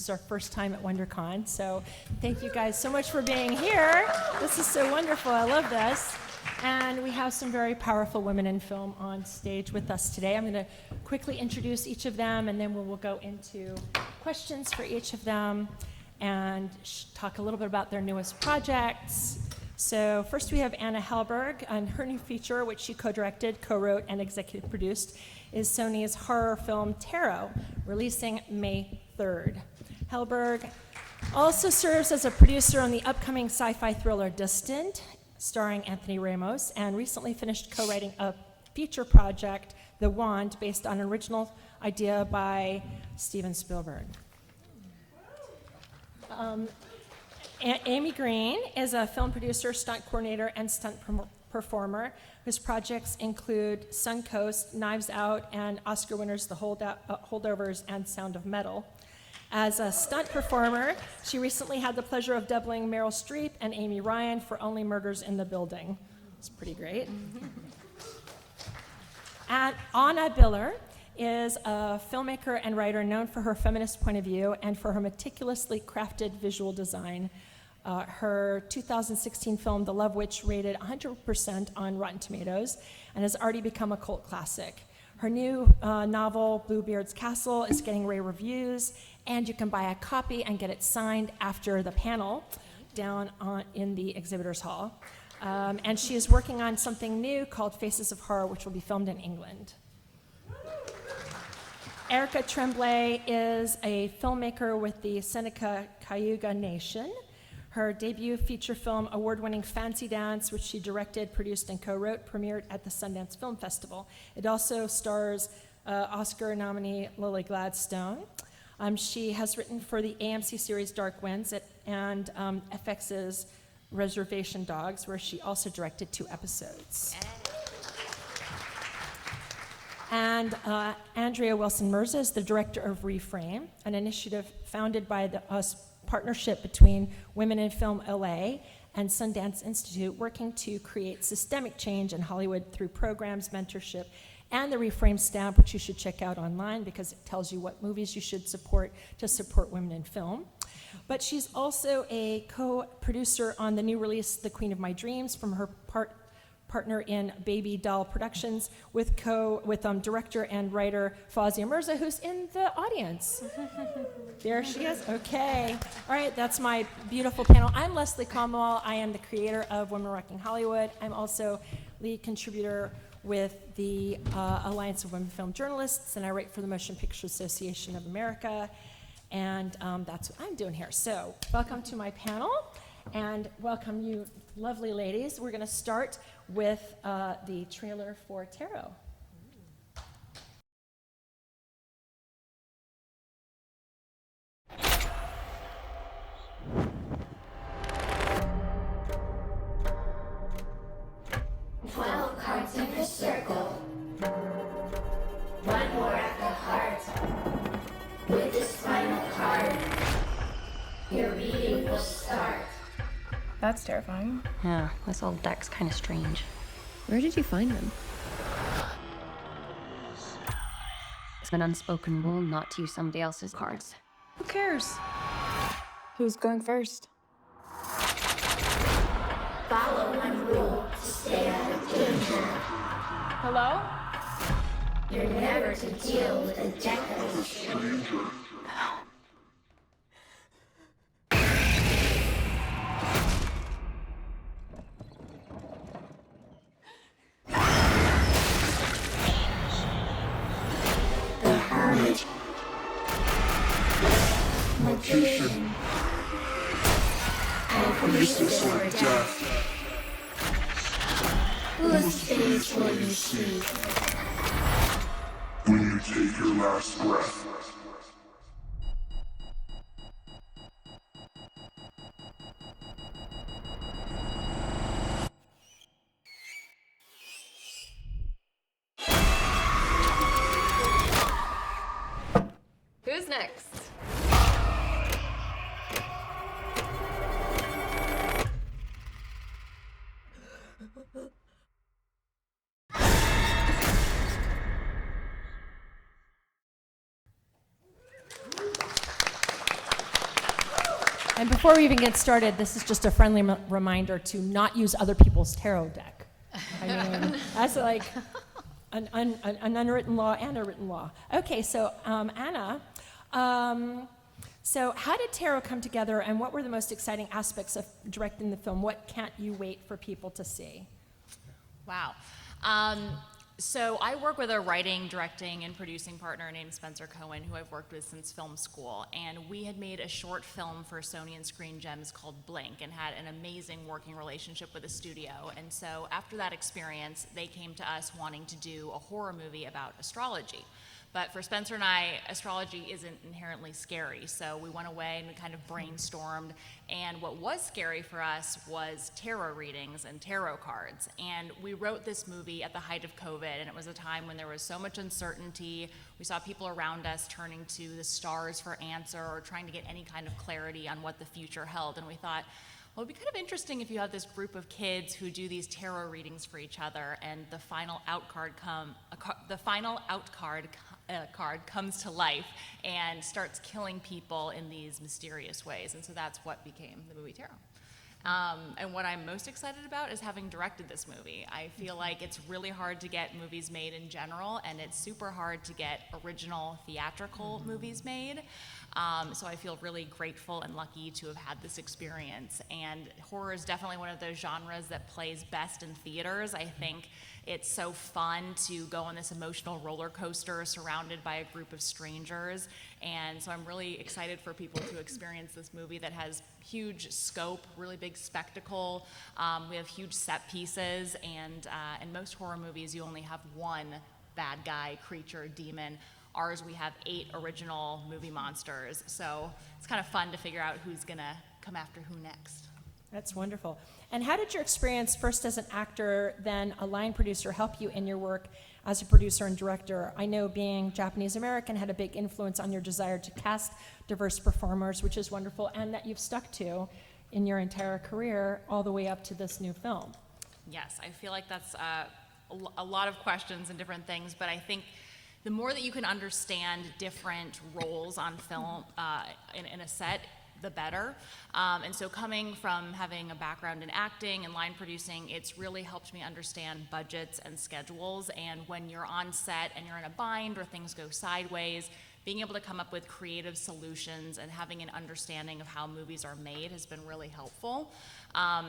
is our first time at WonderCon, so thank you guys so much for being here. This is so wonderful. I love this. And we have some very powerful women in film on stage with us today. I'm going to quickly introduce each of them, and then we'll go into questions for each of them and talk a little bit about their newest projects. So first we have Anna Hellberg, and her new feature, which she co-directed, co-wrote, and executive produced, is Sony's horror film Tarot, releasing May 3rd. Hellberg also serves as a producer on the upcoming sci-fi thriller Distant, starring Anthony Ramos, and recently finished co-writing a feature project, The Wand, based on an original idea by Steven Spielberg. Amy Green is a film producer, stunt coordinator, and stunt performer whose projects include Suncoast, Knives Out, and Oscar winners The Holdovers and Sound of Metal. As a stunt performer, she recently had the pleasure of doubling Meryl Streep and Amy Ryan for Only Murders in the Building. It's pretty great. And Anna Biller is a filmmaker and writer known for her feminist point of view and for her meticulously crafted visual design. Her 2016 film, The Love Witch, rated 100% on Rotten Tomatoes and has already become a cult classic. Her new novel, Bluebeard's Castle, is getting rave reviews, and you can buy a copy and get it signed after the panel down in the exhibitors hall. And she is working on something new called Faces of Horror, which will be filmed in England. Erica Tremblay is a filmmaker with the Seneca Cayuga Nation. Her debut feature film, award-winning Fancy Dance, which she directed, produced, and co-wrote, premiered at the Sundance Film Festival. It also stars Oscar nominee Lily Gladstone. She has written for the AMC series Dark Winds and FX's Reservation Dogs, where she also directed 2 episodes. And Andrea Wilson-Mirza is the director of Reframe, an initiative founded by the partnership between Women in Film LA and Sundance Institute, working to create systemic change in Hollywood through programs, mentorship, and the Reframe stamp, which you should check out online because it tells you what movies you should support to support women in film. But she's also a co-producer on the new release, The Queen of My Dreams, from her partner in Baby Doll Productions, with director and writer Fawzia Mirza, who's in the audience. There she is. Okay. All right, that's my beautiful panel. I'm Leslie Cromwell. I am the creator of Women Wrecking Hollywood. I'm also lead contributor with the Alliance of Women Film Journalists, and I write for the Motion Picture Association of America, and that's what I'm doing here. So welcome to my panel, and welcome you lovely ladies. We're going to start with the trailer for Tarot. Cards in a circle. One more at the heart. With this final card, your reading will start. That's terrifying. Yeah, this old deck's kind of strange. Where did you find them? It's an unspoken rule not to use somebody else's cards. Who cares? Who's going first? Follow one rule to stay out of danger. Hello? You're never to deal with a deck of a stranger. The Hermit. Magician. And priestess of death. Whose face will you see? When you take your last breath. Who's next? And before we even get started, this is just a friendly reminder to not use other people's tarot deck. I mean, that's like an unwritten law and a written law. Okay, so Anna, so how did tarot come together, and what were the most exciting aspects of directing the film? What can't you wait for people to see? Wow. So I work with a writing, directing, and producing partner named Spencer Cohen, who I've worked with since film school. And we had made a short film for Sony and Screen Gems called Blink and had an amazing working relationship with the studio. And so after that experience, they came to us wanting to do a horror movie about astrology. But for Spencer and I, astrology isn't inherently scary. So we went away and we kind of brainstormed. And what was scary for us was tarot readings and tarot cards. And we wrote this movie at the height of COVID, and it was a time when there was so much uncertainty. We saw people around us turning to the stars for answer or trying to get any kind of clarity on what the future held. And we thought, well, it'd be kind of interesting if you have this group of kids who do these tarot readings for each other, and the final out card comes to life and starts killing people in these mysterious ways. And so that's what became the movie Tarot. And what I'm most excited about is having directed this movie. I feel like it's really hard to get movies made in general, and it's super hard to get original theatrical movies made. So I feel really grateful and lucky to have had this experience. And horror is definitely one of those genres that plays best in theaters. I think it's so fun to go on this emotional roller coaster surrounded by a group of strangers. And so I'm really excited for people to experience this movie that has huge scope, really big spectacle. We have huge set pieces, and in most horror movies, you only have one bad guy, creature, demon. Ours, we have 8 original movie monsters. So it's kind of fun to figure out who's gonna come after who next. That's wonderful. And how did your experience, first as an actor, then a line producer, help you in your work as a producer and director? I know being Japanese American had a big influence on your desire to cast diverse performers, which is wonderful, and that you've stuck to in your entire career all the way up to this new film. Yes, I feel like that's a lot of questions and different things, but I think the more that you can understand different roles on film in a set, the better. And so coming from having a background in acting and line producing, it's really helped me understand budgets and schedules. And when you're on set and you're in a bind or things go sideways, being able to come up with creative solutions and having an understanding of how movies are made has been really helpful.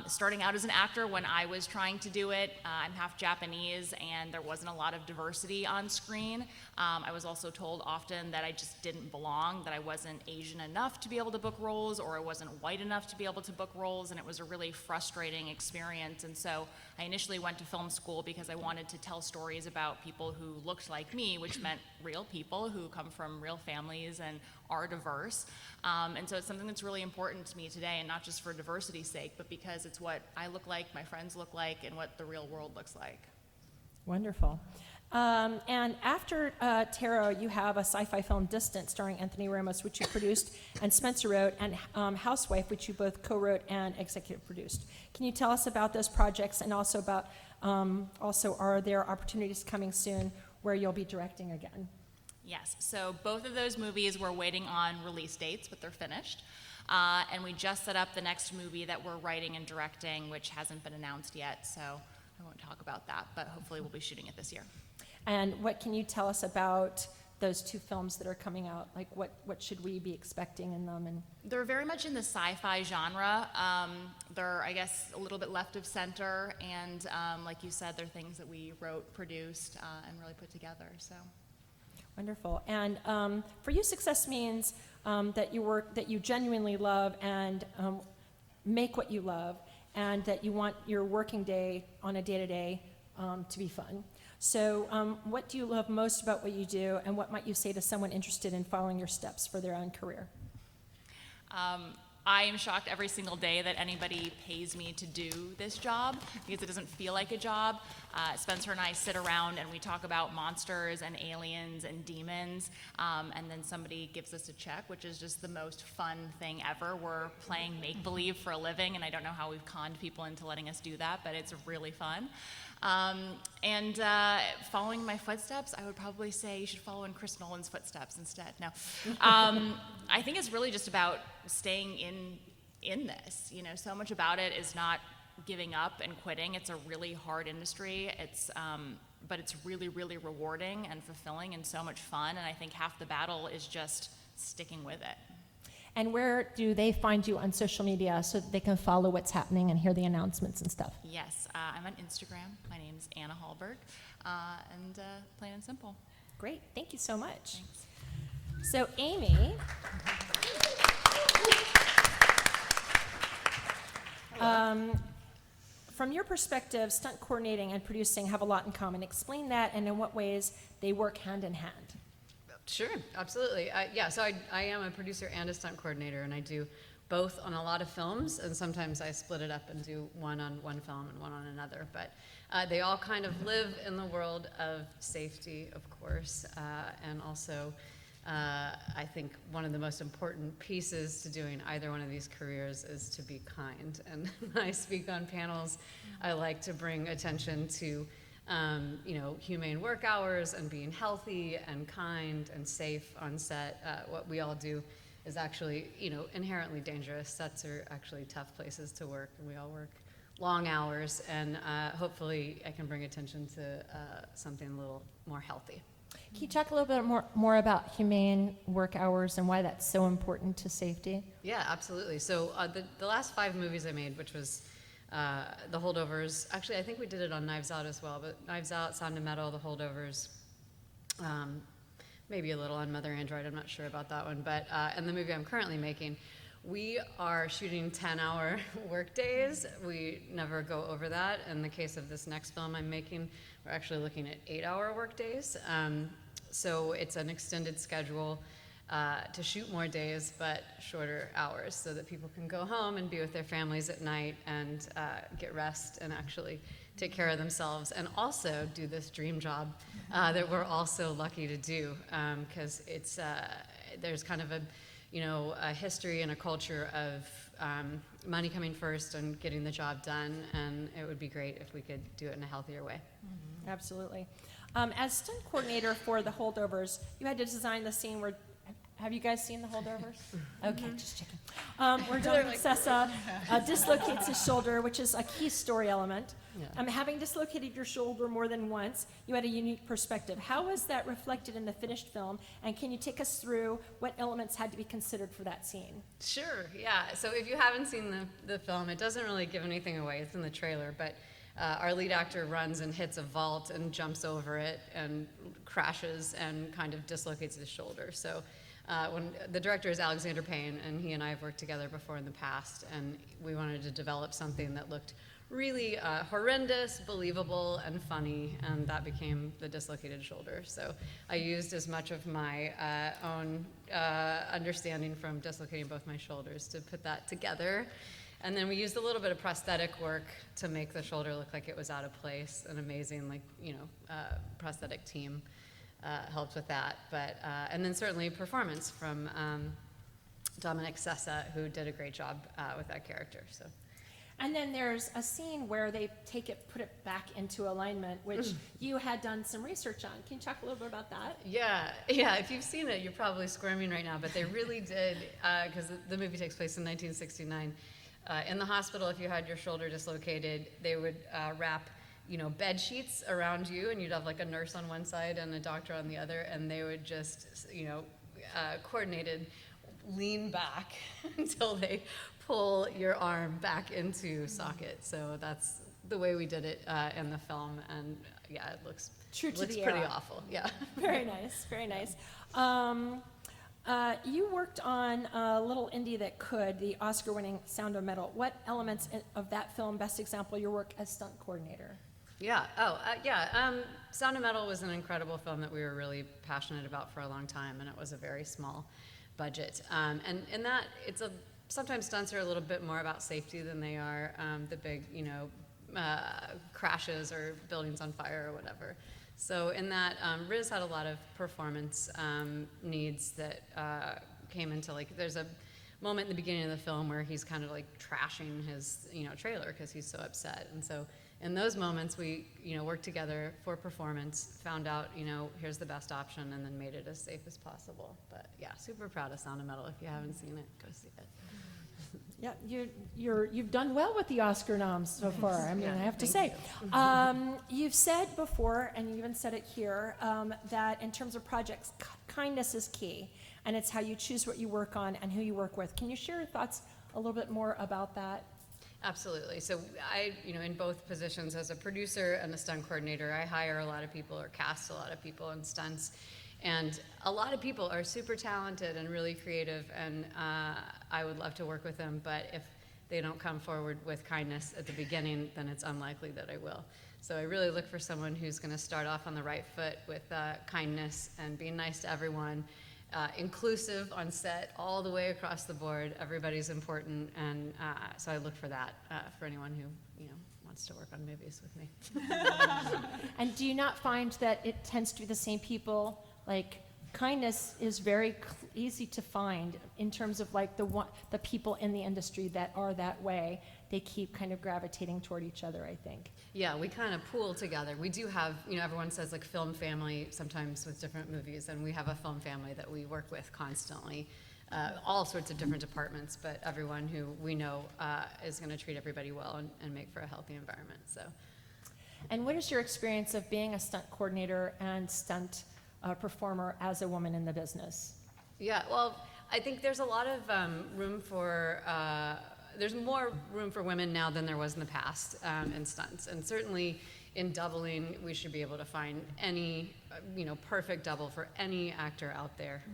Starting out as an actor, when I was trying to do it, I'm half Japanese and there wasn't a lot of diversity on screen. I was also told often that I just didn't belong, that I wasn't Asian enough to be able to book roles, or I wasn't white enough to be able to book roles, and it was a really frustrating experience. And so I initially went to film school because I wanted to tell stories about people who looked like me, which meant real people who come from real families and are diverse. And so it's something that's really important to me today, and not just for diversity's sake, but because it's what I look like, my friends look like, and what the real world looks like. Wonderful. And after Tarot, you have a sci-fi film, Distant, starring Anthony Ramos, which you produced and Spencer wrote, and Housewife, which you both co-wrote and executive produced. Can you tell us about those projects, and also about, are there opportunities coming soon where you'll be directing again? Yes, so both of those movies we're waiting on release dates, but they're finished. And we just set up the next movie that we're writing and directing, which hasn't been announced yet, so I won't talk about that, but hopefully we'll be shooting it this year. And what can you tell us about those 2 films that are coming out? Like, what should we be expecting in them? And they're very much in the sci-fi genre. They're, I guess, a little bit left of center, and like you said, they're things that we wrote, produced, and really put together, so. Wonderful. And for you, success means that you genuinely love and make what you love, and that you want your working day on a day-to-day to be fun. So what do you love most about what you do, and what might you say to someone interested in following your steps for their own career? I am shocked every single day that anybody pays me to do this job, because it doesn't feel like a job. Spencer and I sit around and we talk about monsters and aliens and demons, and then somebody gives us a check, which is just the most fun thing ever. We're playing make-believe for a living, and I don't know how we've conned people into letting us do that, but it's really fun. And following my footsteps, I would probably say you should follow in Chris Nolan's footsteps instead. No. I think it's really just about staying in in this. You know, so much about it is not giving up and quitting. It's a really hard industry. But it's really, really rewarding and fulfilling and so much fun. And I think half the battle is just sticking with it. And where do they find you on social media so that they can follow what's happening and hear the announcements and stuff? Yes, I'm on Instagram. My name's Anna Hallberg, and plain and simple. Great, thank you so much. So Amy, from your perspective, stunt coordinating and producing have a lot in common. Explain that and in what ways they work hand in hand. Sure, absolutely. So I am a producer and a stunt coordinator, and I do both on a lot of films, and sometimes I split it up and do one on one film and one on another. But they all kind of live in the world of safety, of course, and also I think one of the most important pieces to doing either one of these careers is to be kind. And when I speak on panels, I like to bring attention to humane work hours and being healthy and kind and safe on set. What we all do is actually, inherently dangerous. Sets are actually tough places to work, and we all work long hours. And hopefully, I can bring attention to something a little more healthy. Can you talk a little bit more about humane work hours and why that's so important to safety? Yeah, absolutely. So the last 5 movies I made, which was The Holdovers. Actually, I think we did it on Knives Out as well, but Knives Out, Sound of Metal, The Holdovers, maybe a little on Mother Android, I'm not sure about that one, but and the movie I'm currently making, we are shooting 10-hour work days. We never go over that. In the case of this next film I'm making, we're actually looking at 8-hour work days. So it's an extended schedule to shoot more days, but shorter hours, so that people can go home and be with their families at night and get rest and actually take care of themselves, and also do this dream job that we're all so lucky to do, because it's there's kind of a history and a culture of money coming first and getting the job done, and it would be great if we could do it in a healthier way. Mm-hmm. Absolutely. As stunt coordinator for The Holdovers, you had to design the scene where. Have you guys seen The Holdovers? Okay, just checking. Where Don Sessa dislocates his shoulder, which is a key story element. Yeah. Having dislocated your shoulder more than once, you had a unique perspective. How was that reflected in the finished film? And can you take us through what elements had to be considered for that scene? Sure, yeah. So if you haven't seen the film, it doesn't really give anything away. It's in the trailer, but our lead actor runs and hits a vault and jumps over it and crashes and kind of dislocates his shoulder. So when the director is Alexander Payne, and he and I have worked together before in the past, and we wanted to develop something that looked really horrendous, believable, and funny, and that became the dislocated shoulder. So I used as much of my own understanding from dislocating both my shoulders to put that together. And then we used a little bit of prosthetic work to make the shoulder look like it was out of place. An amazing, prosthetic team helped with that. But and then certainly performance from Dominic Sessa, who did a great job with that character. So. And then there's a scene where they put it back into alignment, which you had done some research on. Can you talk a little bit about that? Yeah. If you've seen it, you're probably squirming right now, but they really did, because the movie takes place in 1969. In the hospital, if you had your shoulder dislocated, they would wrap bed sheets around you, and you'd have like a nurse on one side and a doctor on the other, and they would just, coordinated lean back until they pull your arm back into socket. So that's the way we did it in the film, and yeah, it looks True to the pretty era. awful. Yeah. Very nice, very nice. You worked on Little Indy That Could, the Oscar-winning Sound of Metal. What elements of that film best example your work as stunt coordinator? Yeah. Sound of Metal was an incredible film that we were really passionate about for a long time, and it was a very small budget. And in that, sometimes stunts are a little bit more about safety than they are the big, crashes or buildings on fire or whatever. So in that, Riz had a lot of performance needs that came into, there's a moment in the beginning of the film where he's kind of trashing his trailer because he's so upset, and so in those moments, we, worked together for performance, found out, here's the best option, and then made it as safe as possible. But yeah, super proud of Sound of Metal. If you haven't seen it, go see it. Yeah, you've done well with the Oscar noms so far. I mean, Yeah, I have to thank say. You've said before, and you even said it here, that in terms of projects, kindness is key, and it's how you choose what you work on and who you work with. Can you share your thoughts a little bit more about that? Absolutely. So I, in both positions as a producer and a stunt coordinator, I hire a lot of people or cast a lot of people in stunts. And a lot of people are super talented and really creative, and I would love to work with them, but if they don't come forward with kindness at the beginning, then it's unlikely that I will. So I really look for someone who's going to start off on the right foot with kindness and being nice to everyone, inclusive on set all the way across the board. Everybody's important, and so I look for that for anyone who wants to work on movies with me. And do you not find that it tends to be the same people? Like, kindness is very easy to find in terms of like the people in the industry that are that way. They keep kind of gravitating toward each other, I think. Yeah, we kind of pool together. We do have, everyone says like film family sometimes with different movies, and we have a film family that we work with constantly. All sorts of different departments, but everyone who we know is going to treat everybody well and make for a healthy environment. So. And what is your experience of being a stunt coordinator and stunt performer as a woman in the business? Yeah, well, I think there's a lot of room for, there's more room for women now than there was in the past in stunts. And certainly in doubling, we should be able to find any, perfect double for any actor out there.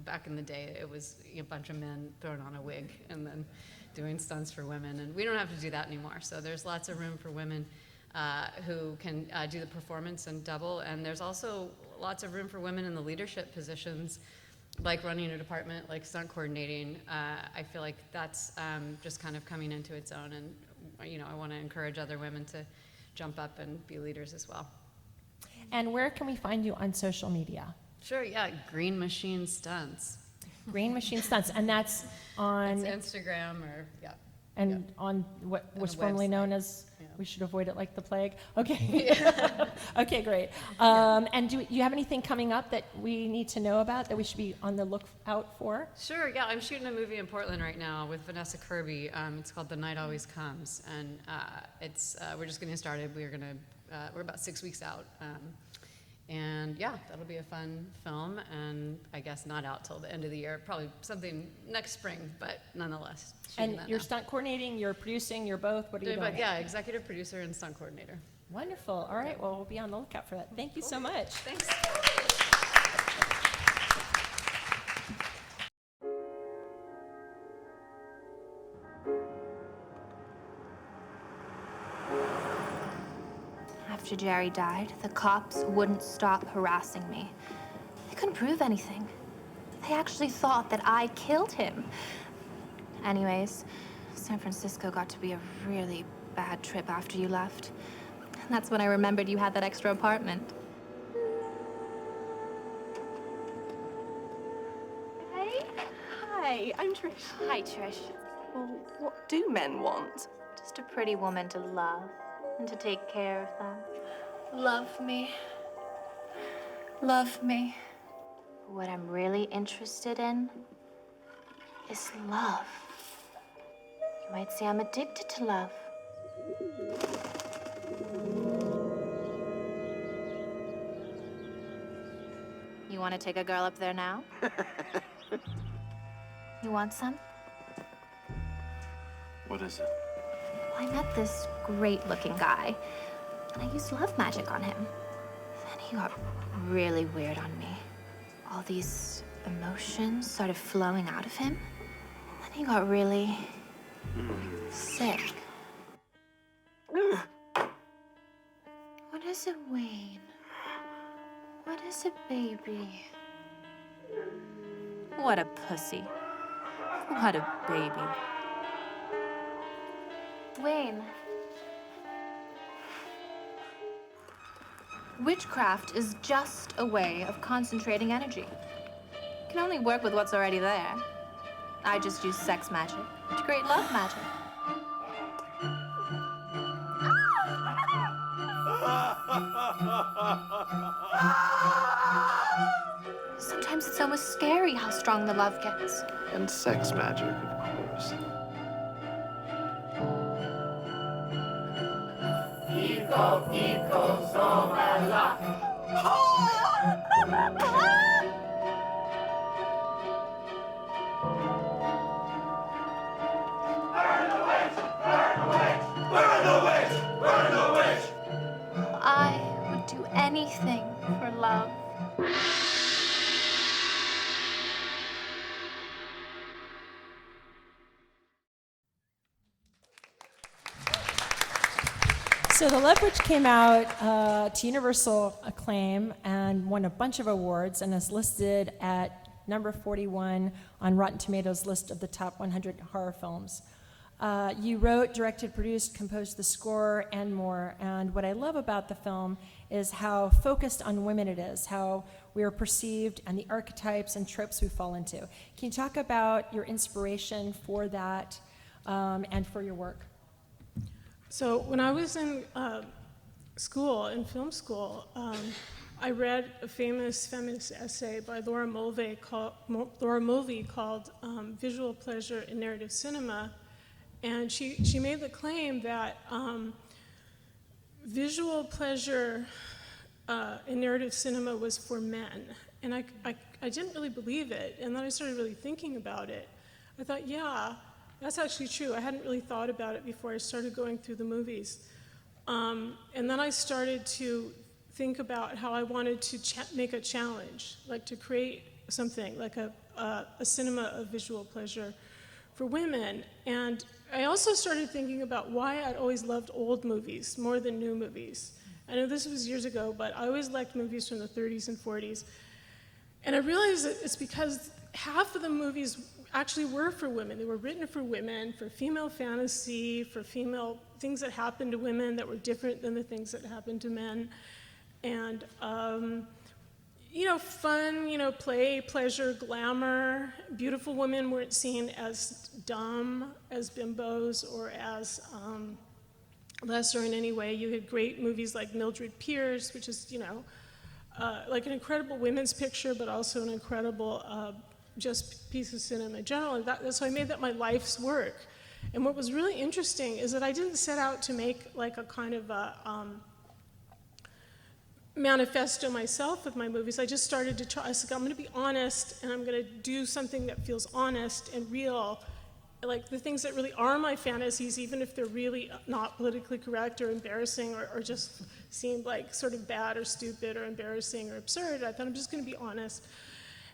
Back in the day, it was a bunch of men throwing on a wig and then doing stunts for women. And we don't have to do that anymore. So there's lots of room for women who can do the performance and double. And there's also lots of room for women in the leadership positions, like running a department, like stunt coordinating. I feel like that's just kind of coming into its own, and I want to encourage other women to jump up and be leaders as well. And where can we find you on social media? Sure, yeah, Green Machine Stunts. Green Machine Stunts, and that's on It's Instagram or, yeah. and on what On was the formerly website. known as, Yeah. we should avoid it like the plague. Okay. Okay, great. And do you have anything coming up that we need to know about that we should be on the lookout for? Sure, yeah, I'm shooting a movie in Portland right now with Vanessa Kirby. It's called The Night Always Comes, and we're just getting started. We're about 6 weeks out. And yeah, that'll be a fun film, and I guess not out till the end of the year. Probably something next spring, but nonetheless. shooting And that you're now. stunt coordinating, you're producing, you're both, what are you Doing doing? both, yeah, executive producer and stunt coordinator. Wonderful. All right, well, we'll be on the lookout for that. Thank you so much. Thanks. After Jerry died, the cops wouldn't stop harassing me. They couldn't prove anything. They actually thought that I killed him. Anyways, San Francisco got to be a really bad trip after you left. And that's when I remembered you had that extra apartment. Hey. Hi, I'm Trish. Hi, Trish. Well, what do men want? Just a pretty woman to love and to take care of them. Love me. Love me. What I'm really interested in is love. You might say I'm addicted to love. You want to take a girl up there now? You want some? What is it? I met this great-looking guy, and I used love magic on him. Then he got really weird on me. All these emotions started flowing out of him. Then he got really sick. What is it, Wayne? What is it, baby? What a pussy. What a baby. Wayne. Witchcraft is just a way of concentrating energy. It can only work with what's already there. I just use sex magic to create love magic. Ah! Sometimes it's almost scary how strong the love gets. And sex magic, of course. I would do anything for love. So The Love Witch came out to universal acclaim and won a bunch of awards and is listed at number 41 on Rotten Tomatoes' list of the top 100 horror films. You wrote, directed, produced, composed the score, and more. And what I love about the film is how focused on women it is, how we are perceived, and the archetypes and tropes we fall into. Can you talk about your inspiration for that and for your work? So when I was in school, in film school, I read a famous feminist essay by Laura Mulvey called Visual Pleasure in Narrative Cinema. And she made the claim that visual pleasure in narrative cinema was for men. And I didn't really believe it. And then I started really thinking about it. I thought, yeah, that's actually true. I hadn't really thought about it before I started going through the movies. And then I started to think about how I wanted to make a challenge, like to create something, like a cinema of visual pleasure for women. And I also started thinking about why I'd always loved old movies more than new movies. I know this was years ago, but I always liked movies from the 30s and 40s. And I realized that it's because half of the movies actually were for women. They were written for women, for female fantasy, for female things that happened to women that were different than the things that happened to men. And, fun, play, pleasure, glamour. Beautiful women weren't seen as dumb, as bimbos, or as lesser in any way. You had great movies like Mildred Pierce, which is, like an incredible women's picture, but also an incredible just piece of cinema in general. And so I made that my life's work. And what was really interesting is that I didn't set out to make like a kind of a manifesto myself with my movies. I just started to try. I said, I'm going to be honest, and I'm going to do something that feels honest and real, like the things that really are my fantasies, even if they're really not politically correct or embarrassing or just seem like sort of bad or stupid or embarrassing or absurd. I thought I'm just going to be honest.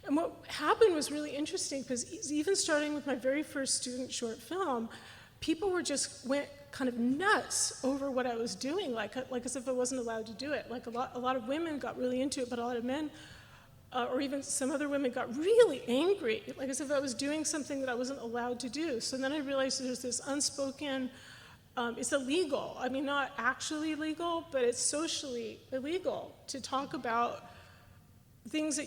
And what happened was really interesting, because even starting with my very first student short film, people went kind of nuts over what I was doing, like as if I wasn't allowed to do it. Like a lot of women got really into it, but a lot of men, or even some other women, got really angry, like as if I was doing something that I wasn't allowed to do. So then I realized there's this unspoken, it's illegal. I mean, not actually legal, but it's socially illegal to talk about things that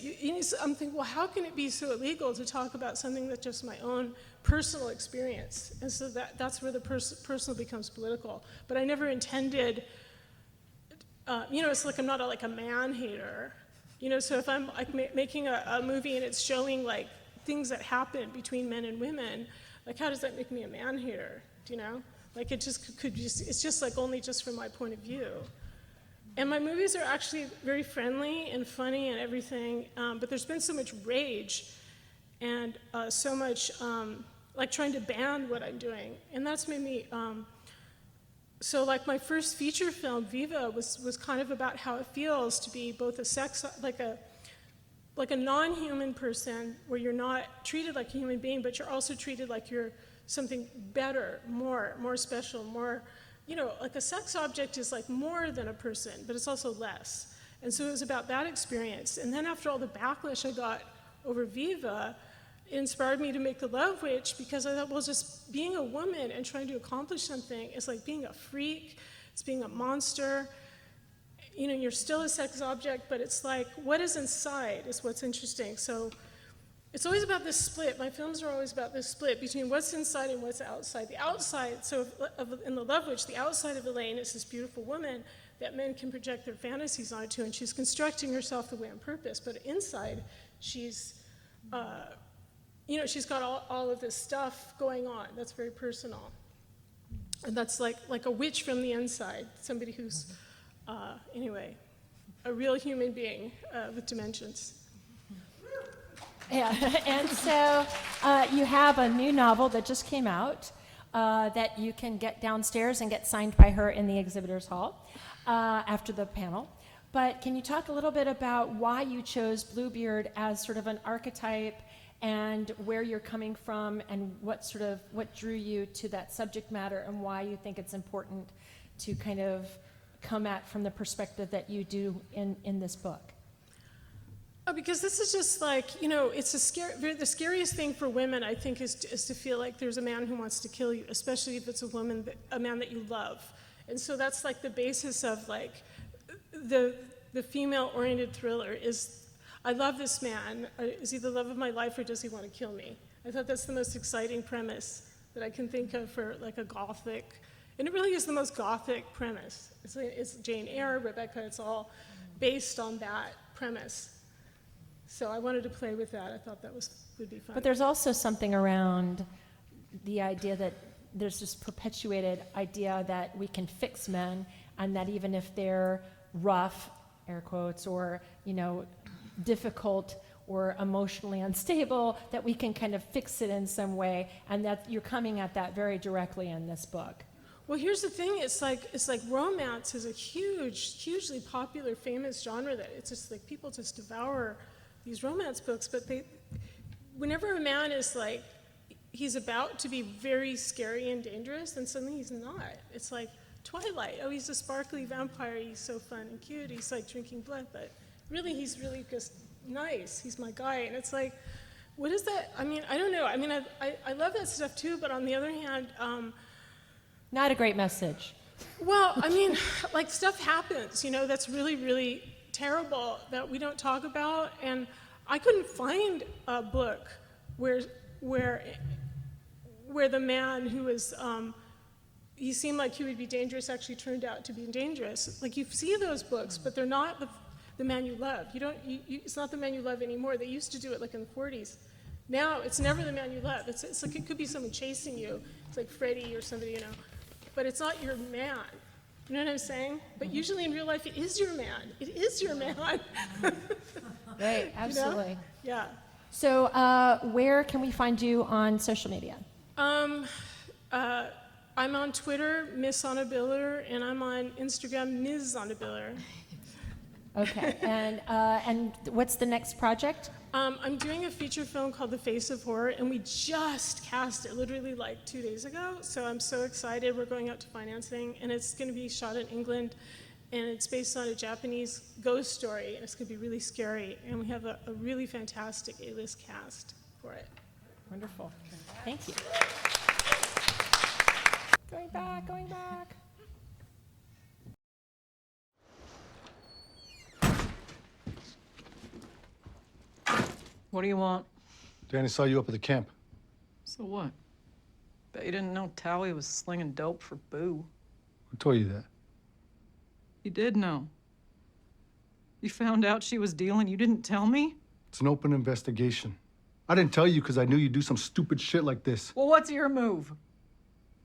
I'm thinking, well, how can it be so illegal to talk about something that's just my own personal experience? And so that's where the personal becomes political. But I never intended, it's like I'm not like a man-hater. So if I'm like making a movie and it's showing like things that happen between men and women, like how does that make me a man-hater? Do you know? Like it just could just, it's just like only just from my point of view. And my movies are actually very friendly and funny and everything, but there's been so much rage and so much like trying to ban what I'm doing. And that's made me, so like my first feature film, Viva, was kind of about how it feels to be both like a non-human person where you're not treated like a human being, but you're also treated like you're something better, more special, more, like a sex object is like more than a person, but it's also less. And so it was about that experience. And then after all the backlash I got over Viva, it inspired me to make The Love Witch, because I thought, well, just being a woman and trying to accomplish something is like being a freak, it's being a monster. You're still a sex object, but it's like, what is inside is what's interesting. So it's always about this split. My films are always about this split between what's inside and what's outside. The outside, so in The Love Witch, the outside of Elaine is this beautiful woman, that men can project their fantasies onto, and she's constructing herself the way on purpose. But inside, she's, she's got all of this stuff going on that's very personal. And that's like a witch from the inside, somebody who's, anyway, a real human being with dimensions. Yeah, and so you have a new novel that just came out that you can get downstairs and get signed by her in the exhibitors hall after the panel. But can you talk a little bit about why you chose Bluebeard as sort of an archetype and where you're coming from and what drew you to that subject matter and why you think it's important to kind of come at from the perspective that you do in this book? Oh, because this is just like, it's the scariest thing for women, I think, is to feel like there's a man who wants to kill you, especially if it's a man that you love. And so that's like the basis of like the female-oriented thriller is, I love this man. Is he the love of my life or does he want to kill me? I thought that's the most exciting premise that I can think of for like a gothic, and it really is the most gothic premise. It's Jane Eyre, Rebecca, it's all based on that premise. So I wanted to play with that. I thought that would be fun. But there's also something around the idea that there's this perpetuated idea that we can fix men, and that even if they're rough, air quotes, or difficult or emotionally unstable, that we can kind of fix it in some way, and that you're coming at that very directly in this book. Well, here's the thing. It's like romance is a hugely popular, famous genre that it's just like people just devour these romance books, but whenever a man is like, he's about to be very scary and dangerous, then suddenly he's not. It's like Twilight. Oh, he's a sparkly vampire. He's so fun and cute. He's like drinking blood, but really, he's really just nice. He's my guy. And it's like, what is that? I mean, I don't know. I mean, I love that stuff too, but on the other hand, not a great message. Well, I mean, like stuff happens, that's really, really terrible that we don't talk about, and I couldn't find a book where the man who was he seemed like he would be dangerous actually turned out to be dangerous. Like you see those books, but they're not the man you love. It's not the man you love anymore. They used to do it like in the 40s. Now it's never the man you love. It's like it could be someone chasing you. It's like Freddie or somebody, but it's not your man. You know what I'm saying? But usually in real life, it is your man. It is your man. Right, absolutely. Yeah. So where can we find you on social media? I'm on Twitter, Miss Anna Biller, and I'm on Instagram, Ms. Anna Biller. Okay, and what's the next project? I'm doing a feature film called The Face of Horror, and we just cast it literally like 2 days ago, so I'm so excited. We're going out to financing, and it's going to be shot in England, and it's based on a Japanese ghost story, and it's going to be really scary, and we have a really fantastic A-list cast for it. Wonderful. Thank you. Going back. What do you want? Danny saw you up at the camp. So what? Bet you didn't know Towie was slinging dope for Boo. Who told you that? You did know. You found out she was dealing, you didn't tell me? It's an open investigation. I didn't tell you because I knew you'd do some stupid shit like this. Well, what's your move?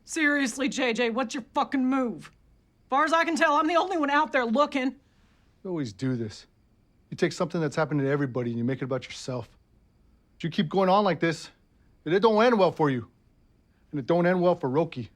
Seriously, JJ, what's your fucking move? Far as I can tell, I'm the only one out there looking. You always do this. You take something that's happened to everybody and you make it about yourself. If you keep going on like this, it don't end well for you. And it don't end well for Roki.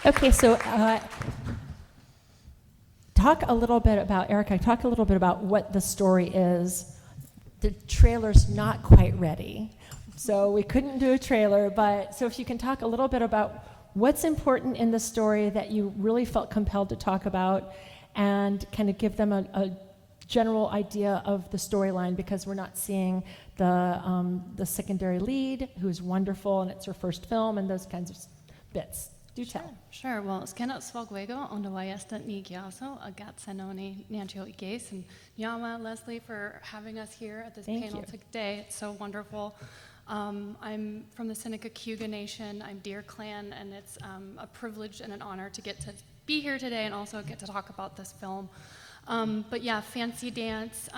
Okay, so talk a little bit about, Erica, talk a little bit about what the story is. The trailer's not quite ready, so we couldn't do a trailer, but so if you can talk a little bit about what's important in the story that you really felt compelled to talk about and kind of give them a general idea of the storyline, because we're not seeing the secondary lead, who's wonderful, and it's her first film, and those kinds of bits. Do tell. Sure. Well, skena swagwego on the wayesta ni gyaso agat sanoni nancho igase and Yama Leslie for having us here at this Thank panel you. today. It's so wonderful. I'm from the Seneca Cayuga Nation. I'm Deer Clan, and it's a privilege and an honor to get to be here today and also get to talk about this film. But yeah, Fancy Dance,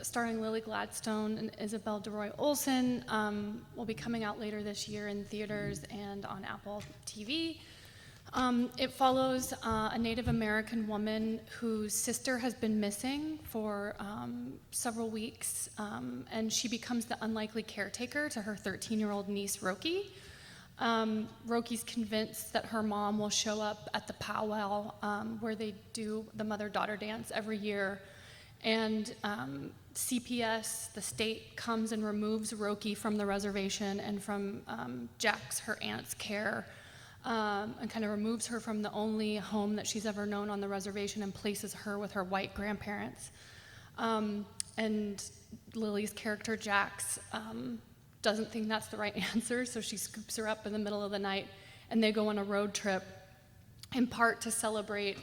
starring Lily Gladstone and Isabel DeRoy Olsen, will be coming out later this year in theaters and on Apple TV. It follows a Native American woman whose sister has been missing for several weeks, and she becomes the unlikely caretaker to her 13-year-old niece, Roki. Roki's convinced that her mom will show up at the powwow where they do the mother-daughter dance every year. And CPS, the state, comes and removes Roki from the reservation and from Jax, her aunt's care, and kind of removes her from the only home that she's ever known on the reservation and places her with her white grandparents. And Lily's character, Jax, doesn't think that's the right answer, so she scoops her up in the middle of the night, and they go on a road trip, in part to celebrate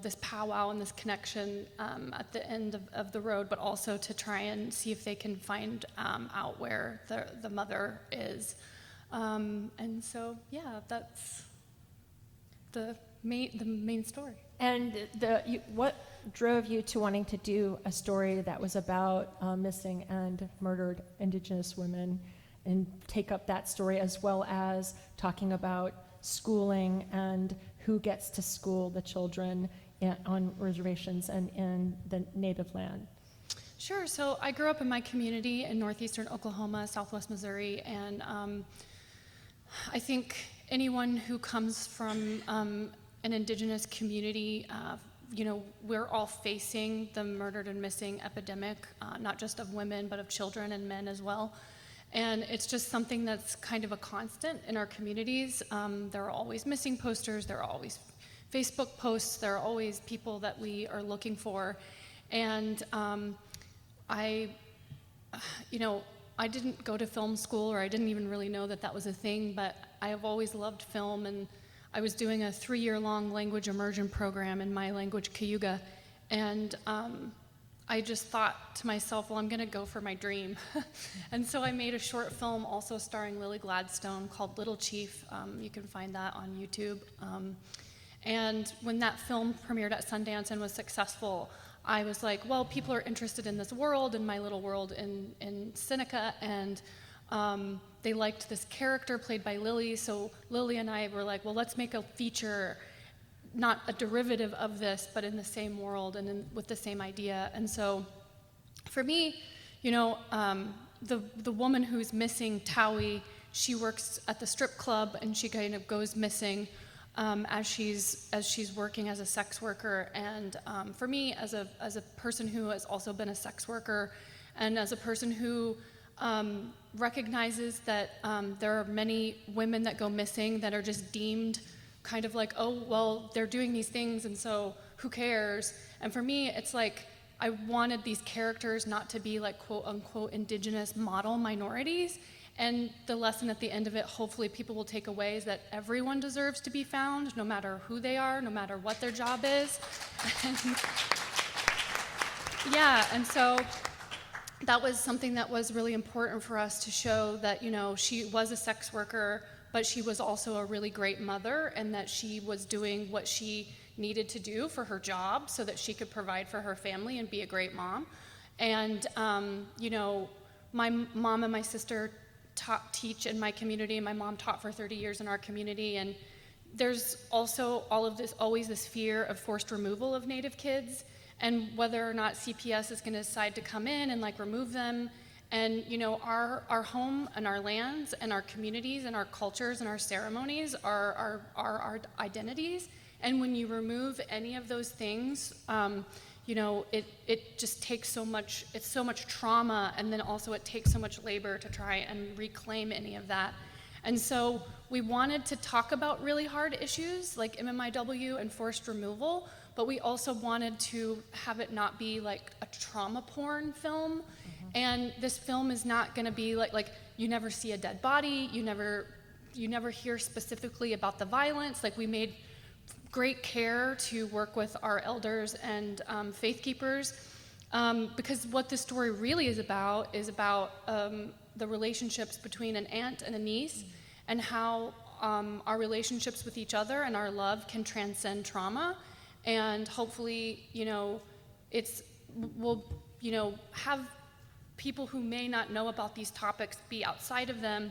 this powwow and this connection at the end of the road, but also to try and see if they can find out where the mother is. And so, yeah, that's the main story. And what drove you to wanting to do a story that was about missing and murdered Indigenous women, and take up that story, as well as talking about schooling and who gets to school the children on reservations and in the native land? Sure. So I grew up in my community in northeastern Oklahoma, southwest Missouri, and I think anyone who comes from an Indigenous community, we're all facing the murdered and missing epidemic, not just of women, but of children and men as well. And it's just something that's kind of a constant in our communities. There are always missing posters, there are always Facebook posts, there are always people that we are looking for. And I didn't go to film school, or I didn't even really know that was a thing, but I have always loved film, and I was doing a 3-year-long language immersion program in my language, Cayuga, and I just thought to myself, well, I'm gonna go for my dream. And so I made a short film also starring Lily Gladstone called Little Chief. You can find that on YouTube. And when that film premiered at Sundance and was successful, I was like, well, people are interested in this world, in my little world in Seneca, and they liked this character played by Lily, so Lily and I were like, well, let's make a feature, not a derivative of this, but in the same world and with the same idea. And so for me, the woman who's missing, Towie, she works at the strip club, and she kind of goes missing as she's working as a sex worker. And for me, as a person who has also been a sex worker, and as a person who recognizes that there are many women that go missing that are just deemed kind of like, oh, well, they're doing these things, and so who cares? And for me, it's like I wanted these characters not to be like quote unquote Indigenous model minorities. And the lesson at the end of it, hopefully people will take away, is that everyone deserves to be found, no matter who they are, no matter what their job is. And so that was something that was really important for us to show, that, she was a sex worker, but she was also a really great mother, and that she was doing what she needed to do for her job so that she could provide for her family and be a great mom. And, my mom and my sister teach in my community. My mom taught for 30 years in our community, and there's also always this fear of forced removal of Native kids, and whether or not CPS is gonna decide to come in and remove them. And our home and our lands and our communities and our cultures and our ceremonies are our identities. And when you remove any of those things, it just takes so much trauma, and then also it takes so much labor to try and reclaim any of that. And so we wanted to talk about really hard issues like MMIW and forced removal, but we also wanted to have it not be like a trauma porn film. And this film is not gonna be like you never see a dead body, you never hear specifically about the violence. Like, we made great care to work with our elders and faith keepers, because what this story really is about the relationships between an aunt and a niece, and how our relationships with each other and our love can transcend trauma. And hopefully, we'll have people who may not know about these topics be outside of them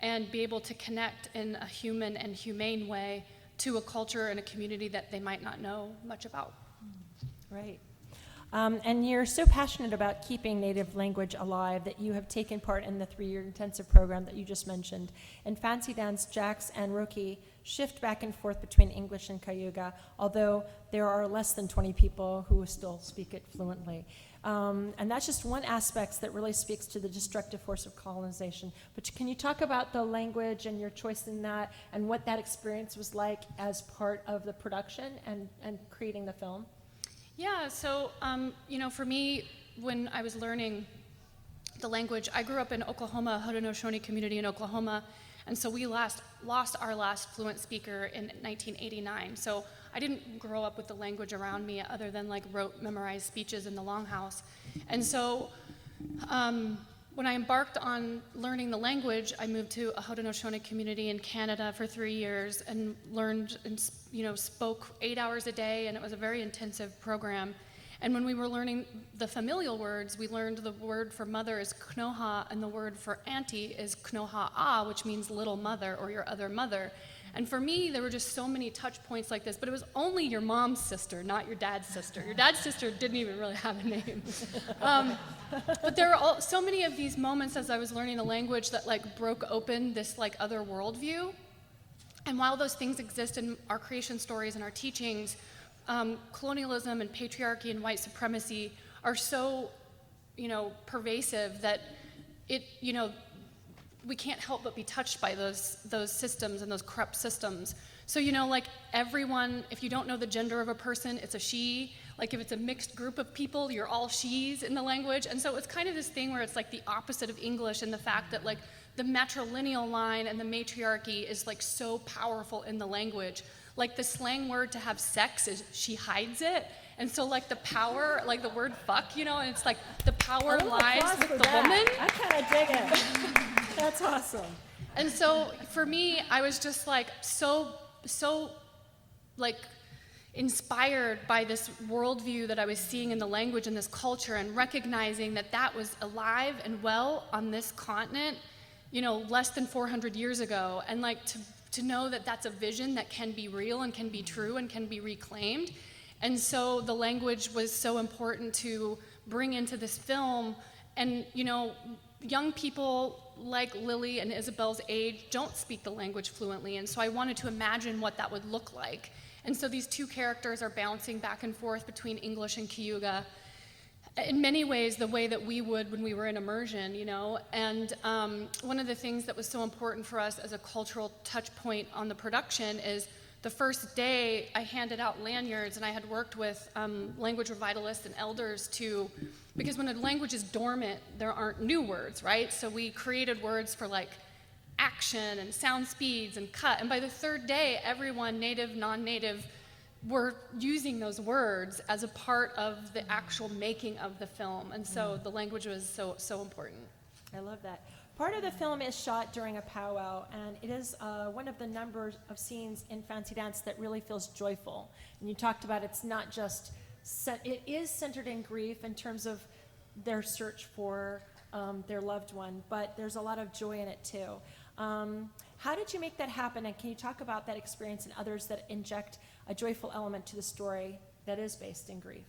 and be able to connect in a human and humane way to a culture and a community that they might not know much about. Right. And you're so passionate about keeping Native language alive that you have taken part in the 3-year intensive program that you just mentioned. In Fancy Dance, Jax and Roki shift back and forth between English and Cayuga, although there are less than 20 people who still speak it fluently. And that's just one aspect that really speaks to the destructive force of colonization. But can you talk about the language and your choice in that, and what that experience was like as part of the production and creating the film? Yeah, so, for me, when I was learning the language, I grew up in Oklahoma, Haudenosaunee community in Oklahoma, and so we lost our last fluent speaker in 1989. So I didn't grow up with the language around me other than rote memorized speeches in the Longhouse. And so when I embarked on learning the language, I moved to a Haudenosaunee community in Canada for 3 years and learned and spoke 8 hours a day, and it was a very intensive program. And when we were learning the familial words, we learned the word for mother is knoha, and the word for auntie is knoha'a, which means little mother or your other mother. And for me, there were just so many touch points like this, but it was only your mom's sister, not your dad's sister. Your dad's sister didn't even really have a name. But there were so many of these moments as I was learning the language that broke open this other worldview. And while those things exist in our creation stories and our teachings, colonialism and patriarchy and white supremacy are so, pervasive that we can't help but be touched by those systems and those corrupt systems. So, everyone, if you don't know the gender of a person, it's a she. If it's a mixed group of people, you're all she's in the language. And so it's kind of this thing where it's the opposite of English, and the fact that the matrilineal line and the matriarchy is so powerful in the language. The slang word to have sex is she hides it. And so the power, the word fuck, and it's the power lies with the woman. I kind of dig it. That's awesome. And so for me, I was just so inspired by this worldview that I was seeing in the language and this culture, and recognizing that that was alive and well on this continent, less than 400 years ago. And to know that that's a vision that can be real and can be true and can be reclaimed. And so the language was so important to bring into this film. And, young people like Lily and Isabel's age don't speak the language fluently, and so I wanted to imagine what that would look like. And so these two characters are bouncing back and forth between English and Cayuga, in many ways the way that we would when we were in immersion, And one of the things that was so important for us as a cultural touch point on the production is the first day I handed out lanyards, and I had worked with language revitalists and elders because when a language is dormant, there aren't new words, right? So we created words for action and sound speeds and cut. And by the third day, everyone, native, non-native, were using those words as a part of the actual making of the film. And so the language was so important. I love that. Part of the film is shot during a powwow, and it is one of the numbers of scenes in Fancy Dance that really feels joyful. And you talked about it's not just it is centered in grief in terms of their search for their loved one, but there's a lot of joy in it too. How did you make that happen, and can you talk about that experience and others that inject a joyful element to the story that is based in grief?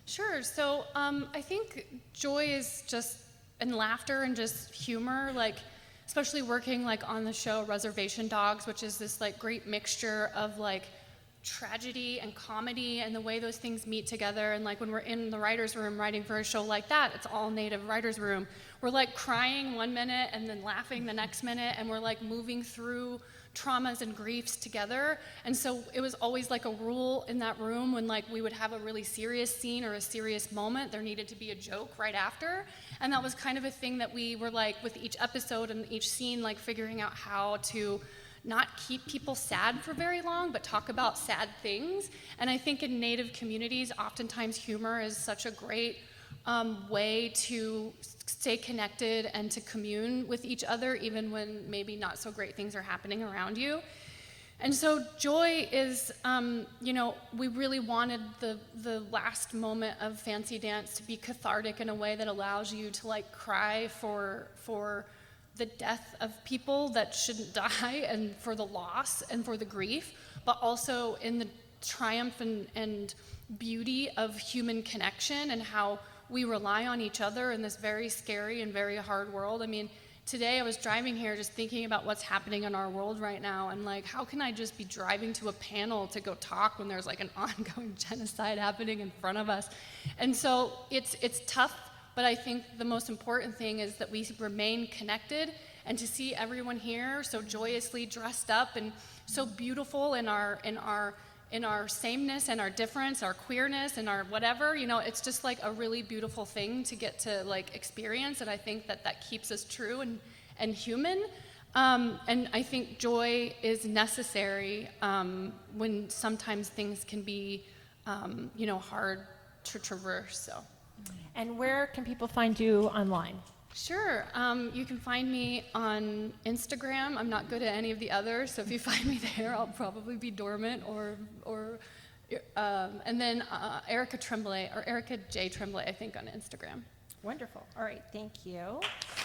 Sure. So I think joy is just, and laughter and just humor, especially working on the show Reservation Dogs, which is this great mixture of tragedy and comedy and the way those things meet together. And like when we're in the writer's room writing for a show like that, it's all native writer's room. We're like crying one minute and then laughing the next minute, and we're like moving through traumas and griefs together. And so it was always like a rule in that room when like we would have a really serious scene or a serious moment, there needed to be a joke right after. And that was kind of a thing that we were like with each episode and each scene, like figuring out how to not keep people sad for very long, but talk about sad things. And I think in Native communities, oftentimes humor is such a great way to stay connected and to commune with each other, even when maybe not so great things are happening around you. And so joy is, we really wanted the last moment of Fancy Dance to be cathartic in a way that allows you to like cry for the death of people that shouldn't die, and for the loss and for the grief, but also in the triumph and beauty of human connection and how we rely on each other in this very scary and very hard world. I mean, today I was driving here just thinking about what's happening in our world right now, and like, how can I just be driving to a panel to go talk when there's like an ongoing genocide happening in front of us? And so it's tough, but I think the most important thing is that we remain connected, and to see everyone here so joyously dressed up and so beautiful in our sameness and our difference, our queerness and our whatever, it's just like a really beautiful thing to get to like experience. And I think that keeps us true and human. And I think joy is necessary when sometimes things can be, hard to traverse. So. And where can people find you online? Sure. You can find me on Instagram. I'm not good at any of the others, so if you find me there, I'll probably be dormant. And then Erica Tremblay, or Erica J. Tremblay, I think, on Instagram. Wonderful. All right, thank you.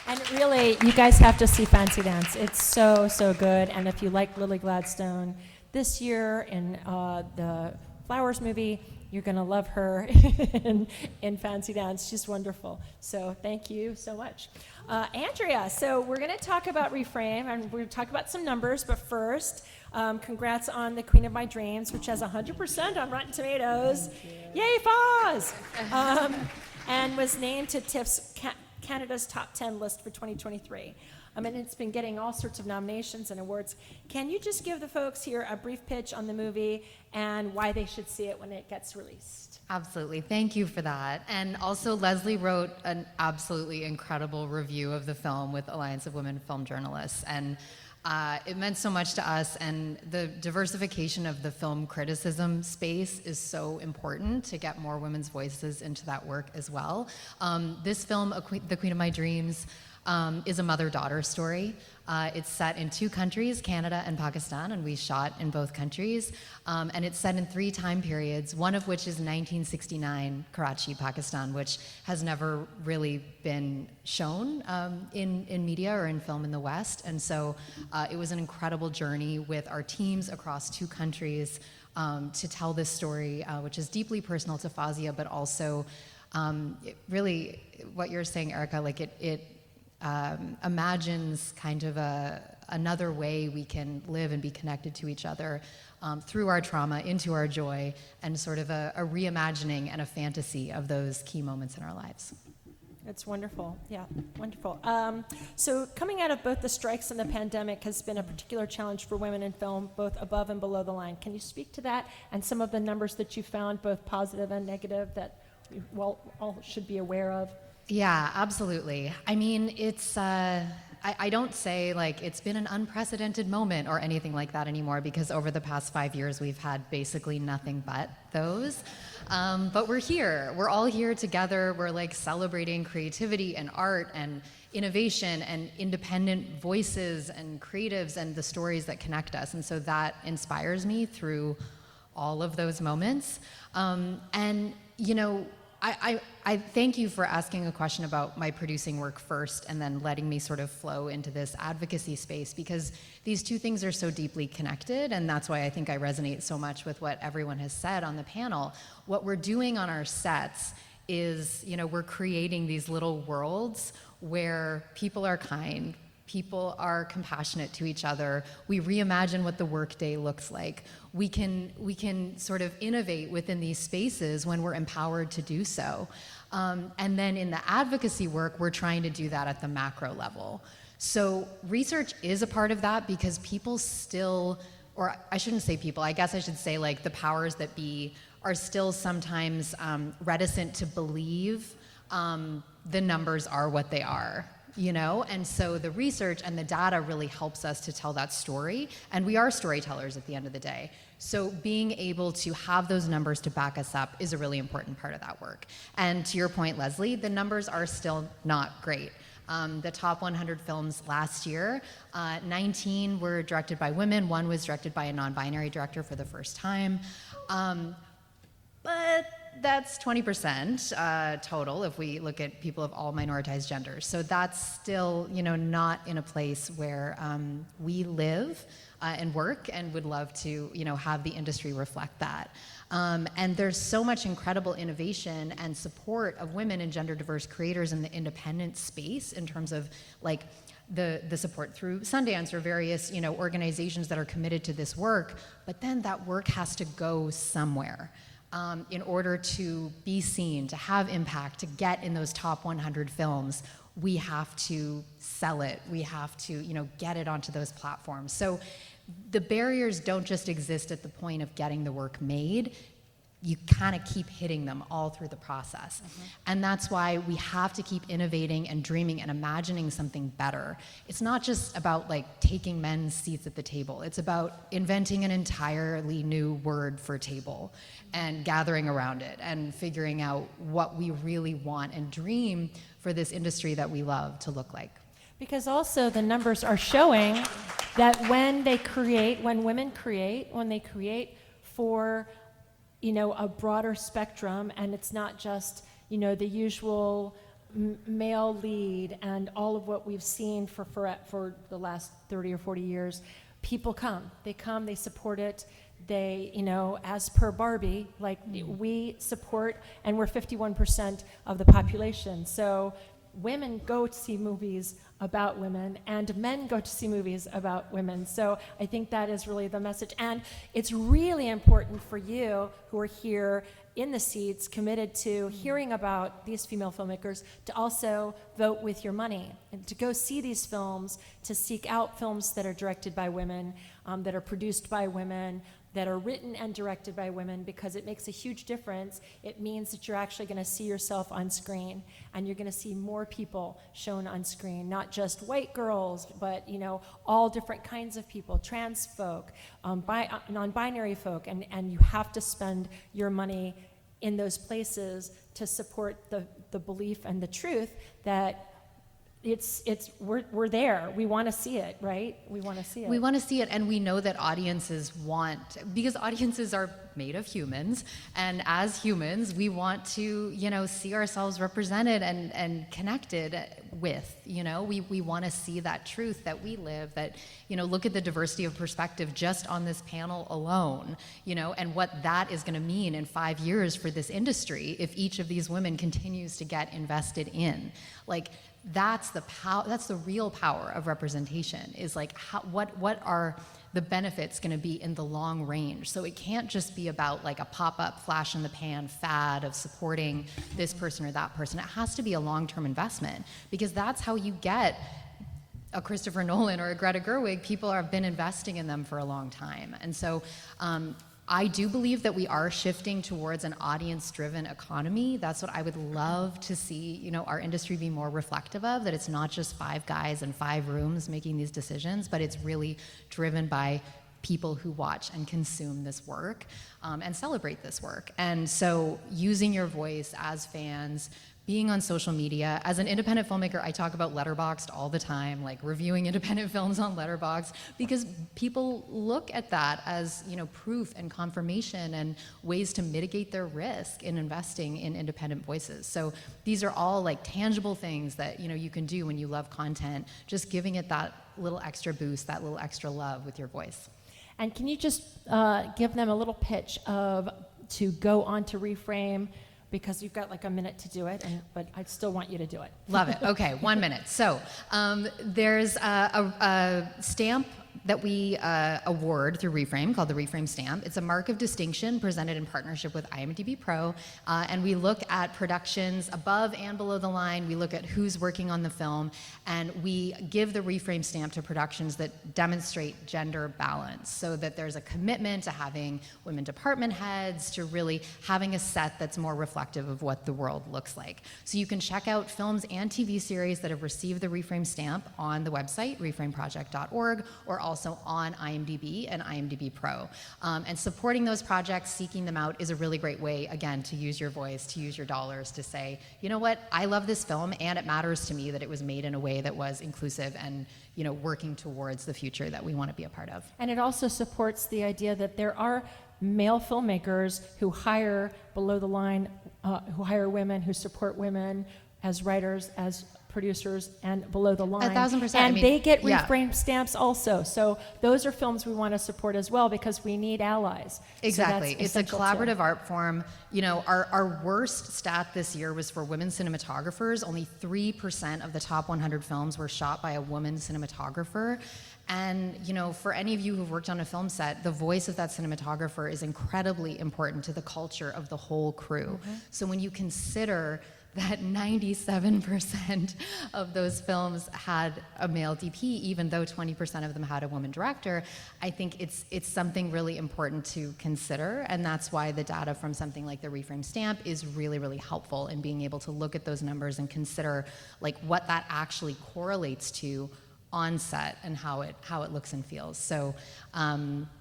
And really, you guys have to see Fancy Dance. It's so, so good. And if you like Lily Gladstone, this year in the Flowers movie, you're going to love her in Fancy Dance. She's wonderful. So thank you so much. Andrea, so we're going to talk about Reframe, and we're going to talk about some numbers, but first, congrats on The Queen of My Dreams, which has 100% on Rotten Tomatoes. Yay, Foz! And was named to TIFF's Canada's Top 10 list for 2023. And it's been getting all sorts of nominations and awards. Can you just give the folks here a brief pitch on the movie and why they should see it when it gets released? Absolutely. Thank you for that. And also, Leslie wrote an absolutely incredible review of the film with Alliance of Women Film Journalists. And it meant so much to us. And the diversification of the film criticism space is so important to get more women's voices into that work as well. This film, The Queen of My Dreams, is a mother-daughter story. It's set in 2 countries, Canada and Pakistan, and we shot in both countries. And it's set in 3 time periods, one of which is 1969, Karachi, Pakistan, which has never really been shown in media or in film in the West. And so it was an incredible journey with our teams across 2 countries to tell this story, which is deeply personal to Fazia, but also really what you're saying, Erica, like it imagines kind of another way we can live and be connected to each other through our trauma, into our joy, and sort of a reimagining and a fantasy of those key moments in our lives. It's wonderful. Yeah, wonderful. So coming out of both the strikes and the pandemic has been a particular challenge for women in film, both above and below the line. Can you speak to that and some of the numbers that you found, both positive and negative, that we all should be aware of? Yeah, absolutely. I mean, it's, I don't say like it's been an unprecedented moment or anything like that anymore, because over the past 5 years, we've had basically nothing but those. But we're here. We're all here together. We're like celebrating creativity and art and innovation and independent voices and creatives and the stories that connect us. And so that inspires me through all of those moments. And, you know, I thank you for asking a question about my producing work first and then letting me sort of flow into this advocacy space, because these 2 things are so deeply connected, and that's why I think I resonate so much with what everyone has said on the panel. What we're doing on our sets is, you know, we're creating these little worlds where people are kind, People are compassionate to each other. We reimagine what the workday looks like. We can sort of innovate within these spaces when we're empowered to do so. And then in the advocacy work, we're trying to do that at the macro level. So research is a part of that because people still, or I shouldn't say people, I guess I should say like the powers that be are still sometimes reticent to believe the numbers are what they are. You know, and so the research and the data really helps us to tell that story, and we are storytellers at the end of the day. So being able to have those numbers to back us up is a really important part of that work. And to your point, Leslie, the numbers are still not great. The top 100 films last year, 19 were directed by women, 1 was directed by a non-binary director for the first time. But that's 20% total if we look at people of all minoritized genders. So that's still, you know, not in a place where we live and work and would love to, you know, have the industry reflect that. And there's so much incredible innovation and support of women and gender diverse creators in the independent space in terms of like the support through Sundance or various, you know, organizations that are committed to this work, but then that work has to go somewhere. In order to be seen, to have impact, to get in those top 100 films, we have to sell it. We have to, you know, get it onto those platforms. So the barriers don't just exist at the point of getting the work made. You kind of keep hitting them all through the process. And that's why we have to keep innovating and dreaming and imagining something better. It's not just about like taking men's seats at the table. It's about inventing an entirely new word for table and gathering around it and figuring out what we really want and dream for this industry that we love to look like. Because also the numbers are showing that when they create, when women create, when they create for, you know, a broader spectrum, and it's not just, you know, the usual male lead and all of what we've seen for the last 30 or 40 years, people come. They come, they support it. They, you know, as per Barbie, like we support, and we're 51% of the population. So women go to see movies about women, and men go to see movies about women. So I think that is really the message. And it's really important for you who are here in the seats, committed to hearing about these female filmmakers, to also vote with your money and to go see these films, to seek out films that are directed by women, that are produced by women, that are written and directed by women, because it makes a huge difference. It means that you're actually going to see yourself on screen, and you're going to see more people shown on screen, not just white girls, but, you know, all different kinds of people, trans folk, non-binary folk, and you have to spend your money in those places to support the belief and the truth that we're there. We want to see it, right? We want to see it. We want to see it, and we know that audiences want, because audiences are made of humans, and as humans, we want to, you know, see ourselves represented and connected with, you know, we want to see that truth that we live, that, you know, look at the diversity of perspective just on this panel alone, you know, and what that is going to mean in 5 years for this industry if each of these women continues to get invested in. Like, that's the real power of representation, is like what are the benefits going to be in the long range. So it can't just be about like a pop-up flash in the pan fad of supporting this person or that person. It has to be a long-term investment, because that's how you get a Christopher Nolan or a Greta Gerwig. People have been investing in them for a long time. And so I do believe that we are shifting towards an audience-driven economy. That's what I would love to see, you know, our industry be more reflective of, that it's not just 5 guys in 5 rooms making these decisions, but it's really driven by people who watch and consume this work and celebrate this work. And so using your voice as fans, being on social media. As an independent filmmaker, I talk about Letterboxd all the time, like reviewing independent films on Letterboxd, because people look at that as, you know, proof and confirmation and ways to mitigate their risk in investing in independent voices. So these are all like tangible things that, you know, you can do when you love content, just giving it that little extra boost, that little extra love with your voice. And can you just give them a little pitch to go on to Reframe, because you've got like a minute to do it, but I still want you to do it. Love it. Okay, 1 minute. So there's a stamp that we award through Reframe called the Reframe Stamp. It's a mark of distinction presented in partnership with IMDb Pro, and we look at productions above and below the line. We look at who's working on the film, and we give the Reframe Stamp to productions that demonstrate gender balance, so that there's a commitment to having women department heads, to really having a set that's more reflective of what the world looks like. So you can check out films and TV series that have received the Reframe Stamp on the website, reframeproject.org, or also on IMDb and IMDb Pro. And supporting those projects, seeking them out, is a really great way, again, to use your voice, to use your dollars, to say, you know what, I love this film, and it matters to me that it was made in a way that was inclusive and, you know, working towards the future that we want to be a part of. And it also supports the idea that there are male filmmakers who hire below the line, who hire women, who support women as writers, as producers, and below the line. 1,000%. And I mean, they get yeah. Reframe stamps also. So those are films we want to support as well, because we need allies. Exactly. So it's a essential collaborative too. art form. You know, our worst stat this year was for women cinematographers. Only 3% of the top 100 films were shot by a woman cinematographer. And, you know, for any of you who've worked on a film set, the voice of that cinematographer is incredibly important to the culture of the whole crew. Mm-hmm. So when you consider that 97% of those films had a male DP, even though 20% of them had a woman director, I think it's something really important to consider, and that's why the data from something like the Reframe Stamp is really, really helpful in being able to look at those numbers and consider like what that actually correlates to on set and how it looks and feels. So,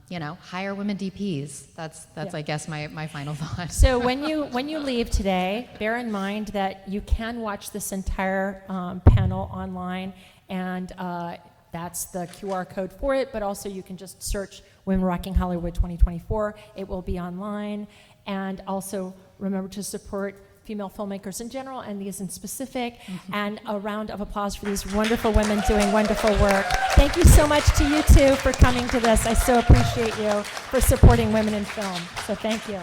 you know, hire women DPs. That's Yeah. I guess my final thought. So when you leave today, bear in mind that you can watch this entire panel online, and that's the QR code for it, but also you can just search Women Rocking Hollywood 2024. It will be online. And also remember to support female filmmakers in general and these in specific, and a round of applause for these wonderful women doing wonderful work. Thank you so much to you two for coming to this. I so appreciate you for supporting women in film. So thank you.